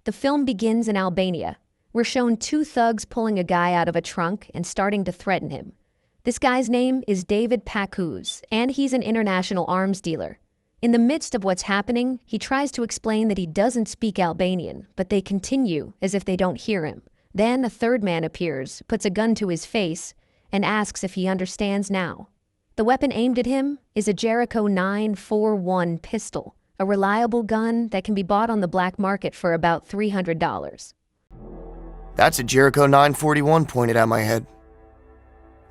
The film begins in Albania. We're shown two thugs pulling a guy out of a trunk and starting to threaten him. This guy's name is David Pakuz, and he's an international arms dealer. In the midst of what's happening, he tries to explain that he doesn't speak Albanian, but they continue as if they don't hear him. Then a third man appears, puts a gun to his face, and asks if he understands now. The weapon aimed at him is a Jericho 941 pistol, a reliable gun that can be bought on the black market for about $300. That's a Jericho 941 pointed at my head.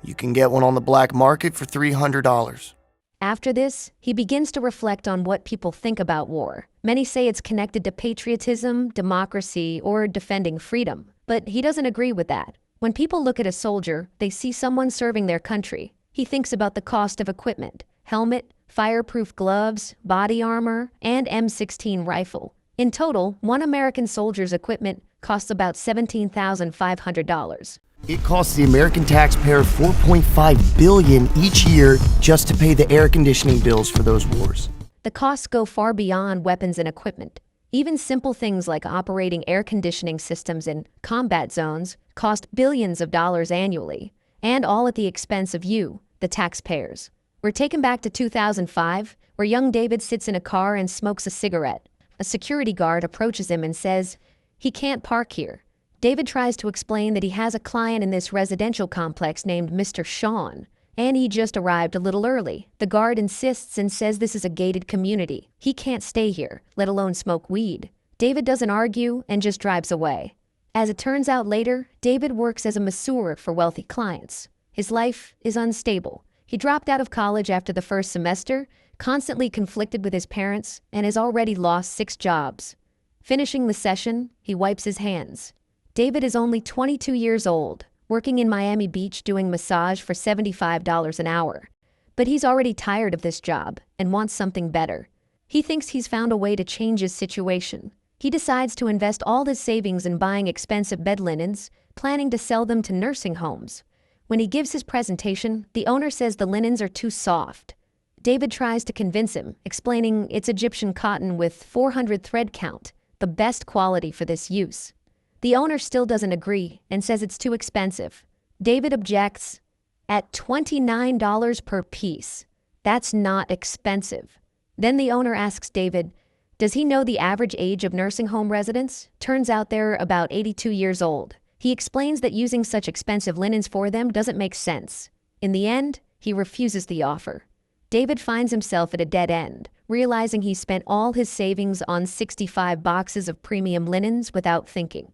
You can get one on the black market for $300. After this, he begins to reflect on what people think about war. Many say it's connected to patriotism, democracy, or defending freedom. But he doesn't agree with that. When people look at a soldier, they see someone serving their country. He thinks about the cost of equipment: helmet, fireproof gloves, body armor, and M16 rifle. In total, one American soldier's equipment costs about $17,500. It costs the American taxpayer $4.5 billion each year just to pay the air conditioning bills for those wars. The costs go far beyond weapons and equipment. Even simple things like operating air conditioning systems in combat zones cost billions of dollars annually, and all at the expense of you, the taxpayers. We're taken back to 2005, where young David sits in a car and smokes a cigarette. A security guard approaches him and says he can't park here. David tries to explain that he has a client in this residential complex named Mr. Sean, and he just arrived a little early. The guard insists and says this is a gated community. He can't stay here, let alone smoke weed. David doesn't argue and just drives away. As it turns out later, David works as a masseur for wealthy clients. His life is unstable. He dropped out of college after the first semester, constantly conflicted with his parents, and has already lost 6 jobs. Finishing the session, he wipes his hands. David is only 22 years old, working in Miami Beach doing massage for $75 an hour. But he's already tired of this job and wants something better. He thinks he's found a way to change his situation. He decides to invest all his savings in buying expensive bed linens, planning to sell them to nursing homes. When he gives his presentation, the owner says the linens are too soft. David tries to convince him, explaining it's Egyptian cotton with 400 thread count, the best quality for this use. The owner still doesn't agree and says it's too expensive. David objects. At $29 per piece. That's not expensive. Then the owner asks David, does he know the average age of nursing home residents? Turns out they're about 82 years old. He explains that using such expensive linens for them doesn't make sense. In the end, he refuses the offer. David finds himself at a dead end, realizing he spent all his savings on 65 boxes of premium linens without thinking.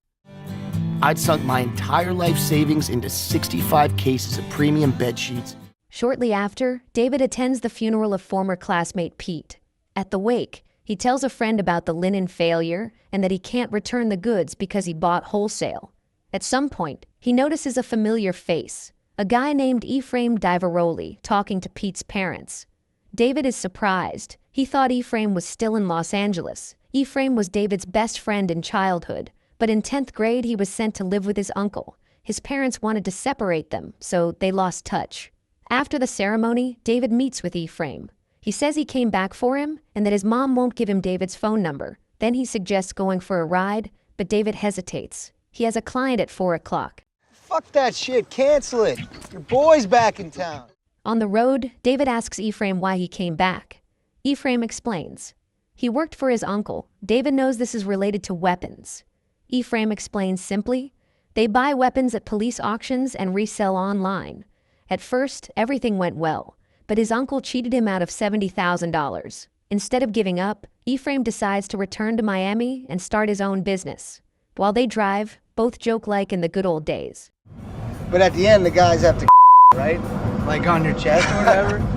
I'd sunk my entire life savings into 65 cases of premium bed sheets. Shortly after, David attends the funeral of former classmate Pete. At the wake, he tells a friend about the linen failure and that he can't return the goods because he bought wholesale. At some point, he notices a familiar face, a guy named Ephraim Diveroli talking to Pete's parents. David is surprised. He thought Ephraim was still in Los Angeles. Ephraim was David's best friend in childhood, but in 10th grade he was sent to live with his uncle. His parents wanted to separate them, so they lost touch. After the ceremony, David meets with Ephraim. He says he came back for him and that his mom won't give him David's phone number. Then he suggests going for a ride, but David hesitates. He has a client at 4 o'clock. Fuck that shit, cancel it. Your boy's back in town. On the road, David asks Ephraim why he came back. Ephraim explains. He worked for his uncle. David knows this is related to weapons. Ephraim explains simply, they buy weapons at police auctions and resell online. At first, everything went well, but his uncle cheated him out of $70,000. Instead of giving up, Ephraim decides to return to Miami and start his own business. While they drive, both joke like in the good old days. But at the end, the guys have to right? Like on your chest or whatever?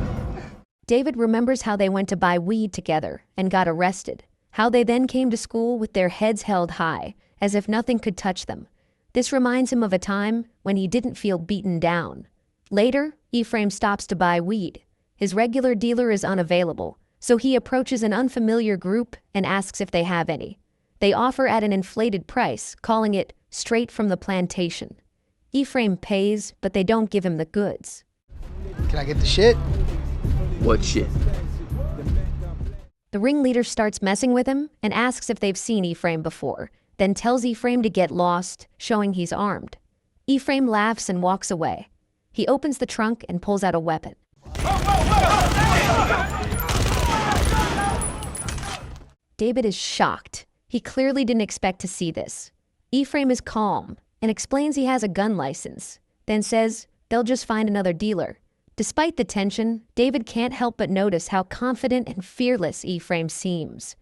David remembers how they went to buy weed together and got arrested. How they then came to school with their heads held high, as if nothing could touch them. This reminds him of a time when he didn't feel beaten down. Later, Ephraim stops to buy weed. His regular dealer is unavailable, so he approaches an unfamiliar group and asks if they have any. They offer at an inflated price, calling it straight from the plantation. Ephraim pays, but they don't give him the goods. Can I get the shit? What shit? The ringleader starts messing with him and asks if they've seen Ephraim before. then tells Ephraim to get lost, showing he's armed. Ephraim laughs and walks away. He opens the trunk and pulls out a weapon. David is shocked. He clearly didn't expect to see this. Ephraim is calm and explains he has a gun license, then says they'll just find another dealer. Despite the tension, David can't help but notice how confident and fearless Ephraim seems.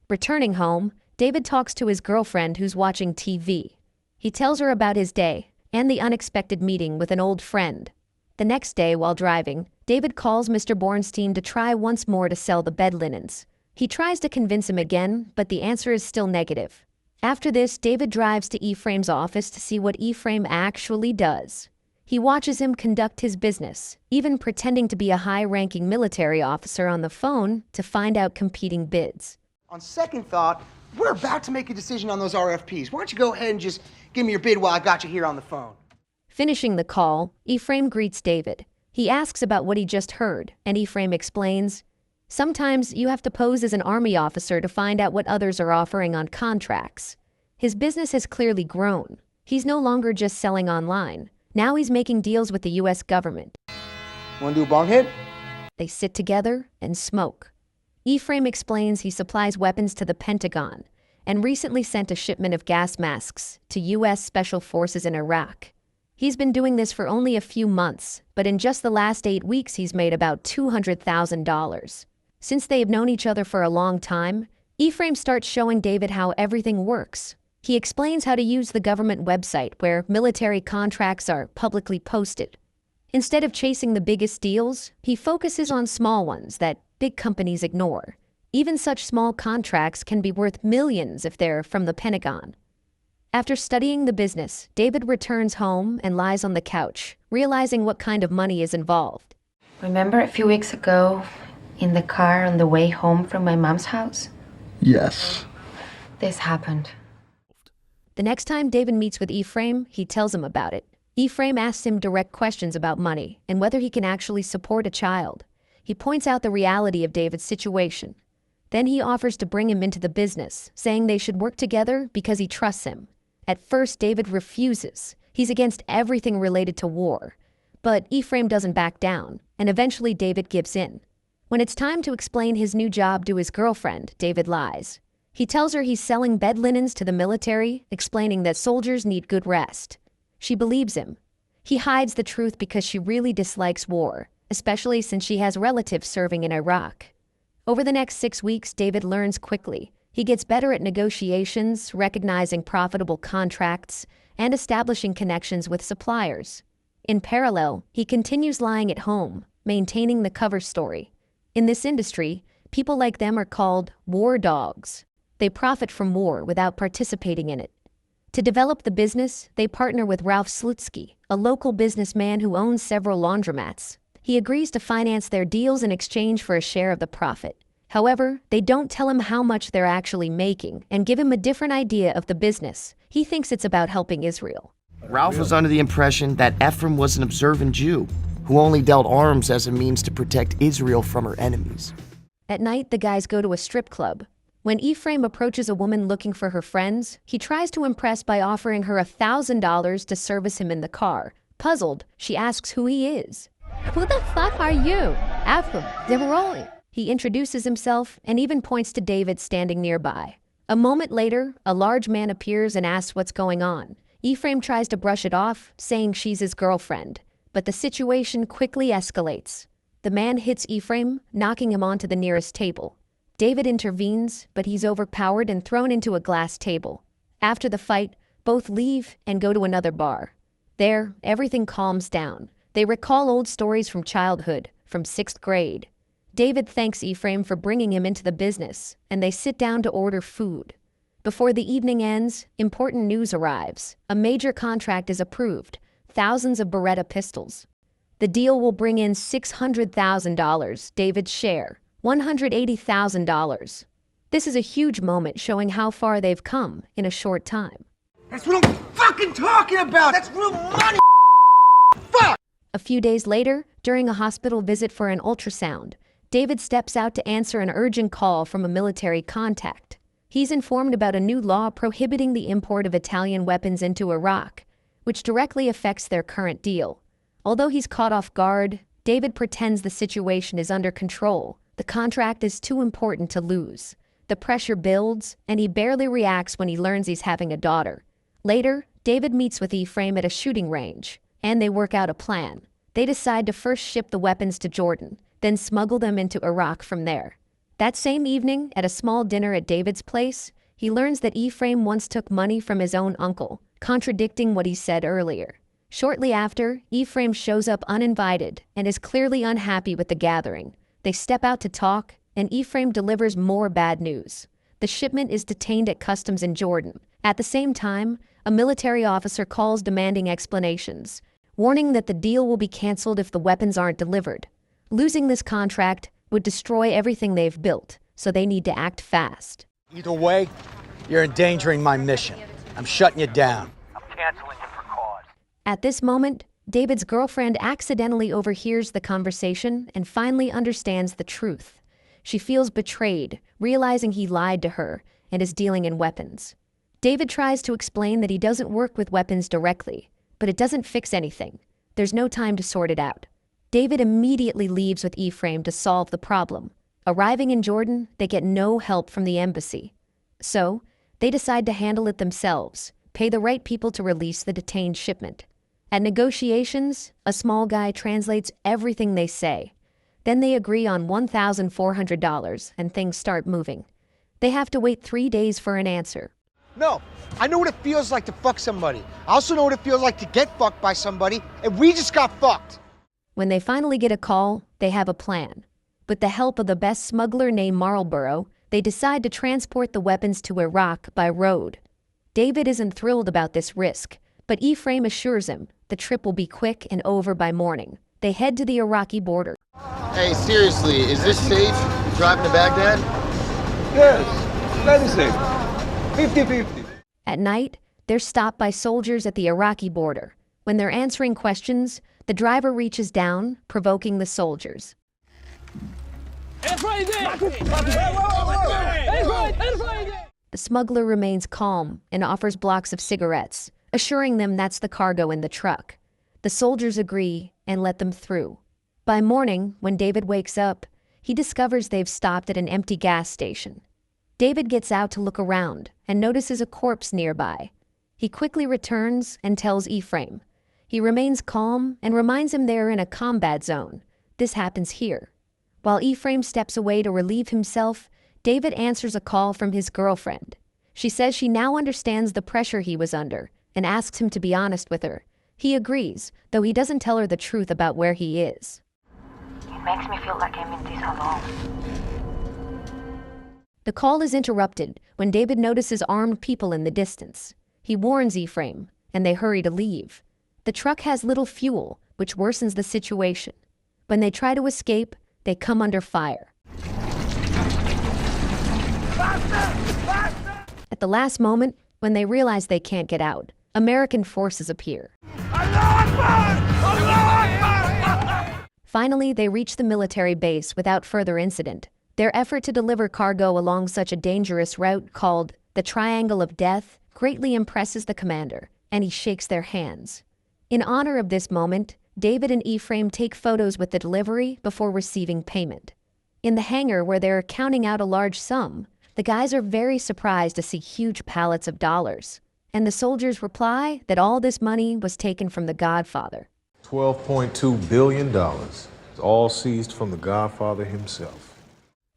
Returning home, David talks to his girlfriend who's watching TV. He tells her about his day and the unexpected meeting with an old friend. The next day, while driving, David calls Mr. Bornstein to try once more to sell the bed linens. He tries to convince him again, but the answer is still negative. After this, David drives to Ephraim's office to see what Ephraim actually does. He watches him conduct his business, even pretending to be a high-ranking military officer on the phone to find out competing bids. On second thought, we're about to make a decision on those RFPs. Why don't you go ahead and just give me your bid while I got you here on the phone? Finishing the call, Ephraim greets David. He asks about what he just heard, and Ephraim explains, "Sometimes you have to pose as an army officer to find out what others are offering on contracts." His business has clearly grown. He's no longer just selling online. Now he's making deals with the U.S. government. Want to do a bong hit? They sit together and smoke. Ephraim explains he supplies weapons to the Pentagon and recently sent a shipment of gas masks to U.S. Special Forces in Iraq. He's been doing this for only a few months, but in just the last 8 weeks he's made about $200,000. Since they have known each other for a long time, Ephraim starts showing David how everything works. He explains how to use the government website where military contracts are publicly posted. Instead of chasing the biggest deals, he focuses on small ones that big companies ignore. Even such small contracts can be worth millions if they're from the Pentagon. After studying the business, David returns home and lies on the couch, realizing what kind of money is involved. Remember a few weeks ago, in the car on the way home from my mom's house? Yes. This happened. The next time David meets with Ephraim, he tells him about it. Ephraim asks him direct questions about money and whether he can actually support a child. He points out the reality of David's situation. Then he offers to bring him into the business, saying they should work together because he trusts him. At first, David refuses. He's against everything related to war. But Ephraim doesn't back down, and eventually David gives in. When it's time to explain his new job to his girlfriend, David lies. He tells her he's selling bed linens to the military, explaining that soldiers need good rest. She believes him. He hides the truth because she really dislikes war, especially since she has relatives serving in Iraq. Over the next 6 weeks, David learns quickly. He gets better at negotiations, recognizing profitable contracts, and establishing connections with suppliers. In parallel, he continues lying at home, maintaining the cover story. In this industry, people like them are called war dogs. They profit from war without participating in it. To develop the business, they partner with Ralph Slutsky, a local businessman who owns several laundromats. He agrees to finance their deals in exchange for a share of the profit. However, they don't tell him how much they're actually making and give him a different idea of the business. He thinks it's about helping Israel. Ralph was under the impression that Ephraim was an observant Jew who only dealt arms as a means to protect Israel from her enemies. At night, the guys go to a strip club. When Ephraim approaches a woman looking for her friends, he tries to impress by offering her $1,000 to service him in the car. Puzzled, she asks who he is. "Who the fuck are you?" "Ephraim, Deveroli." He introduces himself and even points to David standing nearby. A moment later, a large man appears and asks what's going on. Ephraim tries to brush it off, saying she's his girlfriend, but the situation quickly escalates. The man hits Ephraim, knocking him onto the nearest table. David intervenes, but he's overpowered and thrown into a glass table. After the fight, both leave and go to another bar. There, everything calms down. They recall old stories from childhood, from 6th grade. David thanks Ephraim for bringing him into the business, and they sit down to order food. Before the evening ends, important news arrives. A major contract is approved, thousands of Beretta pistols. The deal will bring in $600,000, David's share, $180,000. This is a huge moment showing how far they've come in a short time. That's what I'm fucking talking about! That's real money! Fuck! A few days later, during a hospital visit for an ultrasound, David steps out to answer an urgent call from a military contact. He's informed about a new law prohibiting the import of Italian weapons into Iraq, which directly affects their current deal. Although he's caught off guard, David pretends the situation is under control. The contract is too important to lose. The pressure builds, and he barely reacts when he learns he's having a daughter. Later, David meets with Ephraim at a shooting range, and they work out a plan. They decide to first ship the weapons to Jordan, then smuggle them into Iraq from there. That same evening, at a small dinner at David's place, he learns that Ephraim once took money from his own uncle, contradicting what he said earlier. Shortly after, Ephraim shows up uninvited and is clearly unhappy with the gathering. They step out to talk, and Ephraim delivers more bad news. The shipment is detained at customs in Jordan. At the same time, a military officer calls demanding explanations, warning that the deal will be canceled if the weapons aren't delivered. Losing this contract would destroy everything they've built, so they need to act fast. Either way, you're endangering my mission. I'm shutting you down. I'm canceling you for cause. At this moment, David's girlfriend accidentally overhears the conversation and finally understands the truth. She feels betrayed, realizing he lied to her and is dealing in weapons. David tries to explain that he doesn't work with weapons directly, but it doesn't fix anything. There's no time to sort it out. David immediately leaves with Ephraim to solve the problem. Arriving in Jordan, they get no help from the embassy. So, they decide to handle it themselves, pay the right people to release the detained shipment. At negotiations, a small guy translates everything they say. Then they agree on $1,400 and things start moving. They have to wait 3 days for an answer. No, I know what it feels like to fuck somebody. I also know what it feels like to get fucked by somebody, and we just got fucked. When they finally get a call, they have a plan. With the help of the best smuggler named Marlborough, they decide to transport the weapons to Iraq by road. David isn't thrilled about this risk, but Ephraim assures him the trip will be quick and over by morning. They head to the Iraqi border. Hey, seriously, is this safe, driving to Baghdad? Yes, very safe. 50-50. At night, they're stopped by soldiers at the Iraqi border. When they're answering questions, the driver reaches down, provoking the soldiers. The smuggler remains calm and offers blocks of cigarettes, assuring them that's the cargo in the truck. The soldiers agree and let them through. By morning, when David wakes up, he discovers they've stopped at an empty gas station. David gets out to look around and notices a corpse nearby. He quickly returns and tells Ephraim. He remains calm and reminds him they're in a combat zone. This happens here. While Ephraim steps away to relieve himself, David answers a call from his girlfriend. She says she now understands the pressure he was under and asks him to be honest with her. He agrees, though he doesn't tell her the truth about where he is. It makes me feel like I'm in this alone. The call is interrupted when David notices armed people in the distance. He warns Ephraim, and they hurry to leave. The truck has little fuel, which worsens the situation. When they try to escape, they come under fire. At the last moment, when they realize they can't get out, American forces appear. Finally, they reach the military base without further incident. Their effort to deliver cargo along such a dangerous route called the Triangle of Death greatly impresses the commander, and he shakes their hands. In honor of this moment, David and Ephraim take photos with the delivery before receiving payment. In the hangar where they're counting out a large sum, the guys are very surprised to see huge pallets of dollars. And the soldiers reply that all this money was taken from the Godfather. $12.2 billion. It's all seized from the Godfather himself.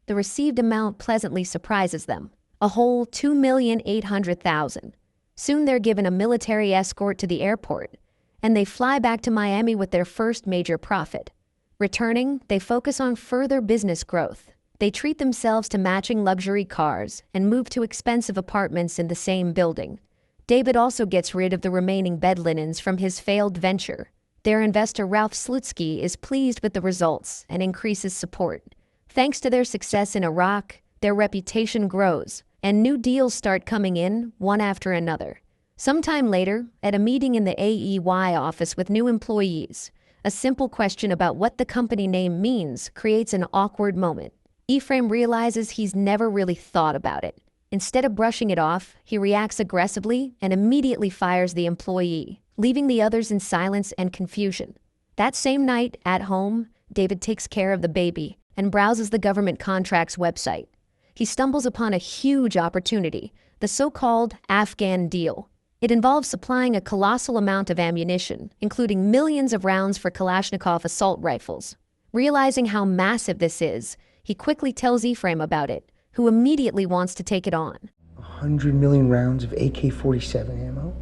The received amount pleasantly surprises them, a whole $2,800,000. Soon they're given a military escort to the airport, and they fly back to Miami with their first major profit. Returning, they focus on further business growth. They treat themselves to matching luxury cars and move to expensive apartments in the same building. David also gets rid of the remaining bed linens from his failed venture. Their investor Ralph Slutsky is pleased with the results and increases support. Thanks to their success in Iraq, their reputation grows, and new deals start coming in, one after another. Sometime later, at a meeting in the AEY office with new employees, a simple question about what the company name means creates an awkward moment. Ephraim realizes he's never really thought about it. Instead of brushing it off, he reacts aggressively and immediately fires the employee, leaving the others in silence and confusion. That same night, at home, David takes care of the baby and browses the government contracts website. He stumbles upon a huge opportunity, the so-called Afghan deal. It involves supplying a colossal amount of ammunition, including millions of rounds for Kalashnikov assault rifles. Realizing how massive this is, he quickly tells Ephraim about it, who immediately wants to take it on. 100 million rounds of AK-47 ammo?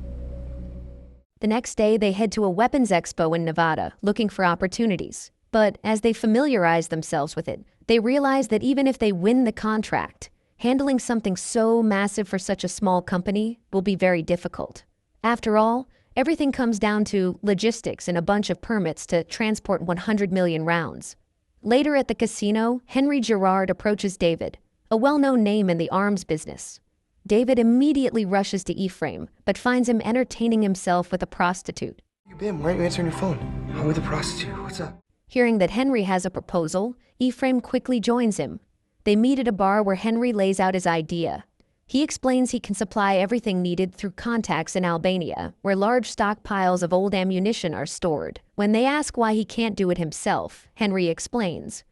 The next day, they head to a weapons expo in Nevada, looking for opportunities. But as they familiarize themselves with it, they realize that even if they win the contract, handling something so massive for such a small company will be very difficult. After all, everything comes down to logistics and a bunch of permits to transport 100 million rounds. Later at the casino, Henry Gerard approaches David, a well-known name in the arms business. David immediately rushes to Ephraim, but finds him entertaining himself with a prostitute. You been? Why aren't you answering your phone? I'm with a prostitute. What's up? Hearing that Henry has a proposal, Ephraim quickly joins him. They meet at a bar where Henry lays out his idea. He explains he can supply everything needed through contacts in Albania, where large stockpiles of old ammunition are stored. When they ask why he can't do it himself, Henry explains.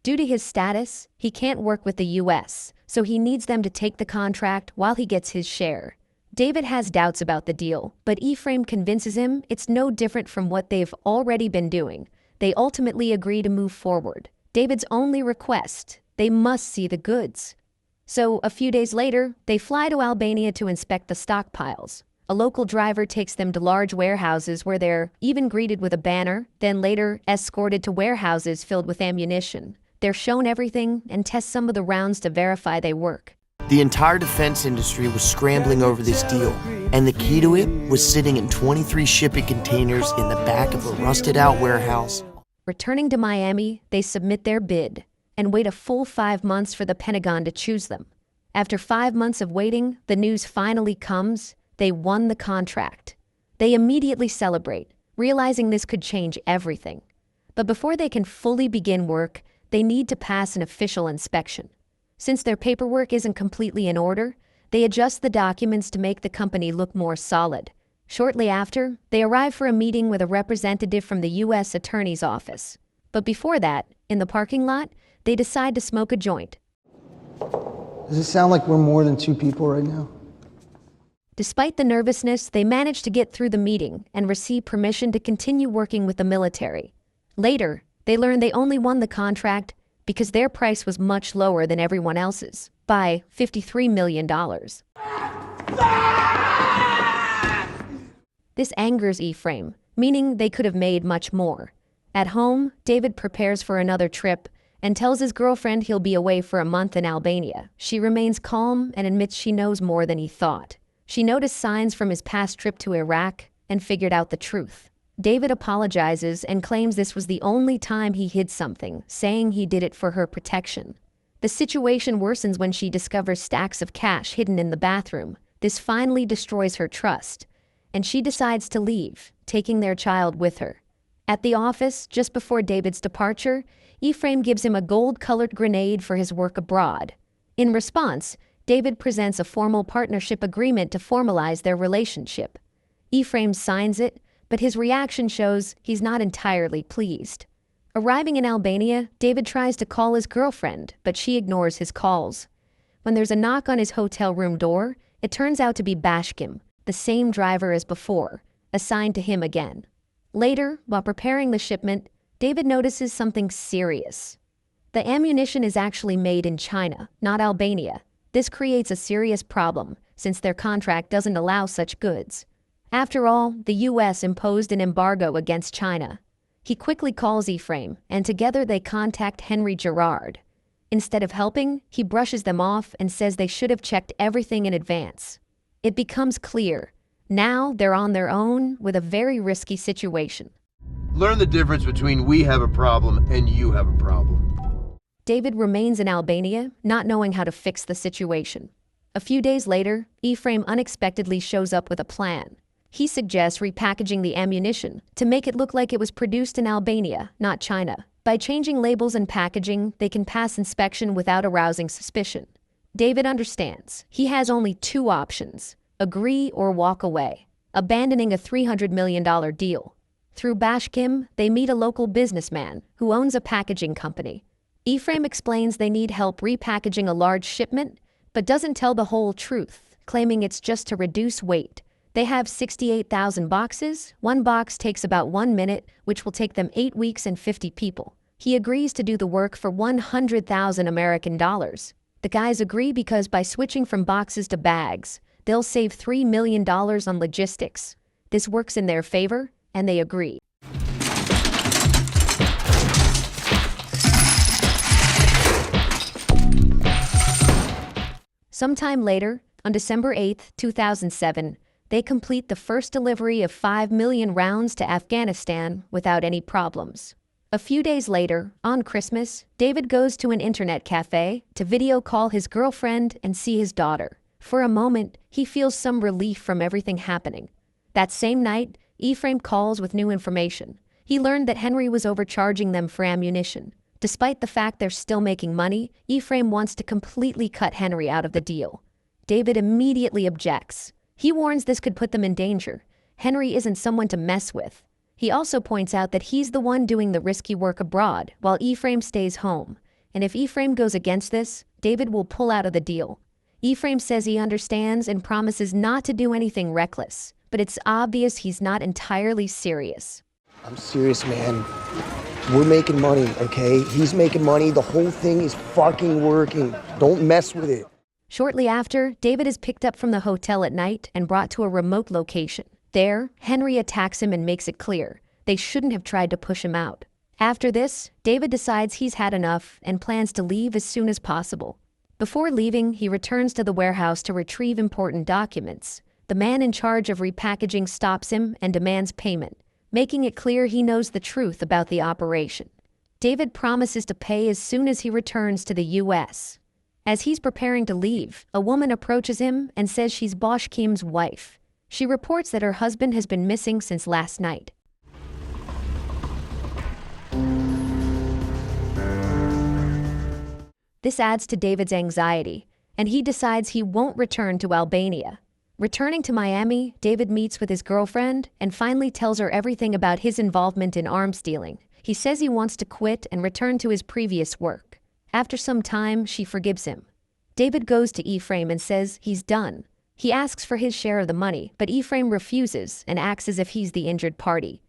Due to his status, he can't work with the US, so he needs them to take the contract while he gets his share. David has doubts about the deal, but Ephraim convinces him it's no different from what they've already been doing. They ultimately agree to move forward. David's only request: they must see the goods. So, a few days later, they fly to Albania to inspect the stockpiles. A local driver takes them to large warehouses where they're even greeted with a banner, then later escorted to warehouses filled with ammunition. They're shown everything and test some of the rounds to verify they work. The entire defense industry was scrambling over this deal, and the key to it was sitting in 23 shipping containers in the back of a rusted-out warehouse. Returning to Miami, they submit their bid and wait a full 5 months for the Pentagon to choose them. After 5 months of waiting, the news finally comes: they won the contract. They immediately celebrate, realizing this could change everything. But before they can fully begin work, they need to pass an official inspection. Since their paperwork isn't completely in order, they adjust the documents to make the company look more solid. Shortly after, they arrive for a meeting with a representative from the U.S. Attorney's Office. But before that, in the parking lot, they decide to smoke a joint. Does it sound like we're more than two people right now? Despite the nervousness, they manage to get through the meeting and receive permission to continue working with the military. Later, they learn they only won the contract because their price was much lower than everyone else's, by $53 million. This angers Ephraim, meaning they could have made much more. At home, David prepares for another trip and tells his girlfriend he'll be away for a month in Albania. She remains calm and admits she knows more than he thought. She noticed signs from his past trip to Iraq and figured out the truth. David apologizes and claims this was the only time he hid something, saying he did it for her protection. The situation worsens when she discovers stacks of cash hidden in the bathroom. This finally destroys her trust, and she decides to leave, taking their child with her. At the office, just before David's departure, Ephraim gives him a gold-colored grenade for his work abroad. In response, David presents a formal partnership agreement to formalize their relationship. Ephraim signs it, but his reaction shows he's not entirely pleased. Arriving in Albania, David tries to call his girlfriend, but she ignores his calls. When there's a knock on his hotel room door, it turns out to be Bashkim, the same driver as before, assigned to him again. Later, while preparing the shipment, David notices something serious. The ammunition is actually made in China, not Albania. This creates a serious problem, since their contract doesn't allow such goods. After all, the U.S. imposed an embargo against China. He quickly calls Ephraim, and together they contact Henry Gerard. Instead of helping, he brushes them off and says they should have checked everything in advance. It becomes clear. Now they're on their own with a very risky situation. Learn the difference between we have a problem and you have a problem. David remains in Albania, not knowing how to fix the situation. A few days later, Ephraim unexpectedly shows up with a plan. He suggests repackaging the ammunition to make it look like it was produced in Albania, not China. By changing labels and packaging, they can pass inspection without arousing suspicion. David understands. He has only two options: agree or walk away, abandoning a $300 million deal. Through Bashkim, they meet a local businessman who owns a packaging company. Ephraim explains they need help repackaging a large shipment, but doesn't tell the whole truth, claiming it's just to reduce weight. They have 68,000 boxes. One box takes about 1 minute, which will take them 8 weeks and 50 people. He agrees to do the work for 100,000 American dollars. The guys agree because by switching from boxes to bags, they'll save $3 million on logistics. This works in their favor, and they agree. Sometime later, on December 8, 2007, they complete the first delivery of 5 million rounds to Afghanistan without any problems. A few days later, on Christmas, David goes to an internet cafe to video call his girlfriend and see his daughter. For a moment, he feels some relief from everything happening. That same night, Ephraim calls with new information. He learned that Henry was overcharging them for ammunition. Despite the fact they're still making money, Ephraim wants to completely cut Henry out of the deal. David immediately objects. He warns this could put them in danger. Henry isn't someone to mess with. He also points out that he's the one doing the risky work abroad, while Ephraim stays home. And if Ephraim goes against this, David will pull out of the deal. Ephraim says he understands and promises not to do anything reckless, but it's obvious he's not entirely serious. I'm serious, man. We're making money, okay? He's making money. The whole thing is fucking working. Don't mess with it. Shortly after, David is picked up from the hotel at night and brought to a remote location. There, Henry attacks him and makes it clear they shouldn't have tried to push him out. After this, David decides he's had enough and plans to leave as soon as possible. Before leaving, he returns to the warehouse to retrieve important documents. The man in charge of repackaging stops him and demands payment, making it clear he knows the truth about the operation. David promises to pay as soon as he returns to the U.S. As he's preparing to leave, a woman approaches him and says she's Bashkim's wife. She reports that her husband has been missing since last night. This adds to David's anxiety, and he decides he won't return to Albania. Returning to Miami, David meets with his girlfriend and finally tells her everything about his involvement in arms dealing. He says he wants to quit and return to his previous work. After some time, she forgives him. David goes to Ephraim and says he's done. He asks for his share of the money, but Ephraim refuses and acts as if he's the injured party.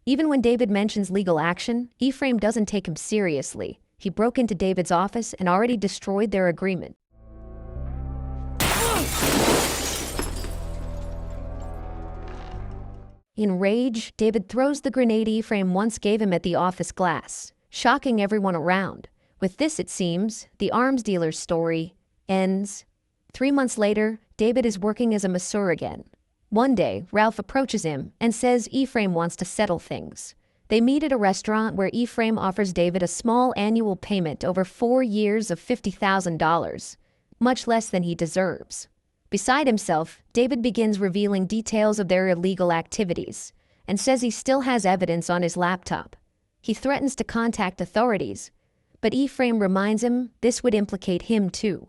Even when David mentions legal action, Ephraim doesn't take him seriously. He broke into David's office and already destroyed their agreement. In rage, David throws the grenade Ephraim once gave him at the office glass, shocking everyone around. With this, it seems, the arms dealer's story ends. 3 months later, David is working as a masseur again. One day, Ralph approaches him and says Ephraim wants to settle things. They meet at a restaurant where Ephraim offers David a small annual payment over 4 years of $50,000, much less than he deserves. Beside himself, David begins revealing details of their illegal activities and says he still has evidence on his laptop. He threatens to contact authorities, but Ephraim reminds him this would implicate him too.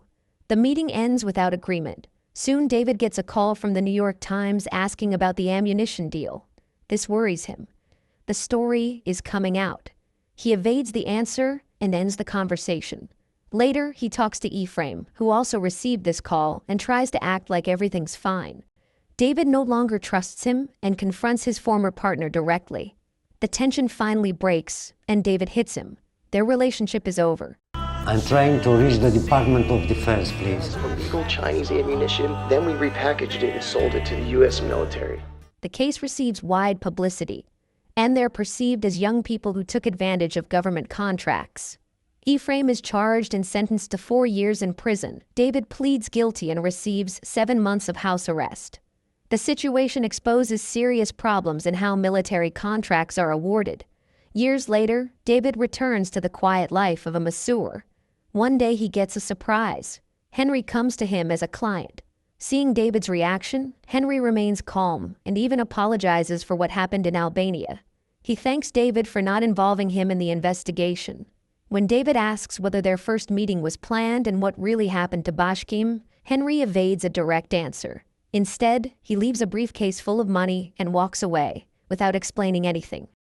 The meeting ends without agreement. Soon David gets a call from the New York Times asking about the ammunition deal. This worries him. The story is coming out. He evades the answer and ends the conversation. Later, he talks to Ephraim, who also received this call, and tries to act like everything's fine. David no longer trusts him and confronts his former partner directly. The tension finally breaks, and David hits him. Their relationship is over. I'm trying to reach the Department of Defense, please. Illegal Chinese ammunition, then we repackaged it and sold it to the U.S. military. The case receives wide publicity, and they're perceived as young people who took advantage of government contracts. Ephraim is charged and sentenced to 4 years in prison. David pleads guilty and receives 7 months of house arrest. The situation exposes serious problems in how military contracts are awarded. Years later, David returns to the quiet life of a masseur. One day he gets a surprise. Henry comes to him as a client. Seeing David's reaction, Henry remains calm and even apologizes for what happened in Albania. He thanks David for not involving him in the investigation. When David asks whether their first meeting was planned and what really happened to Bashkim, Henry evades a direct answer. Instead, he leaves a briefcase full of money and walks away, without explaining anything.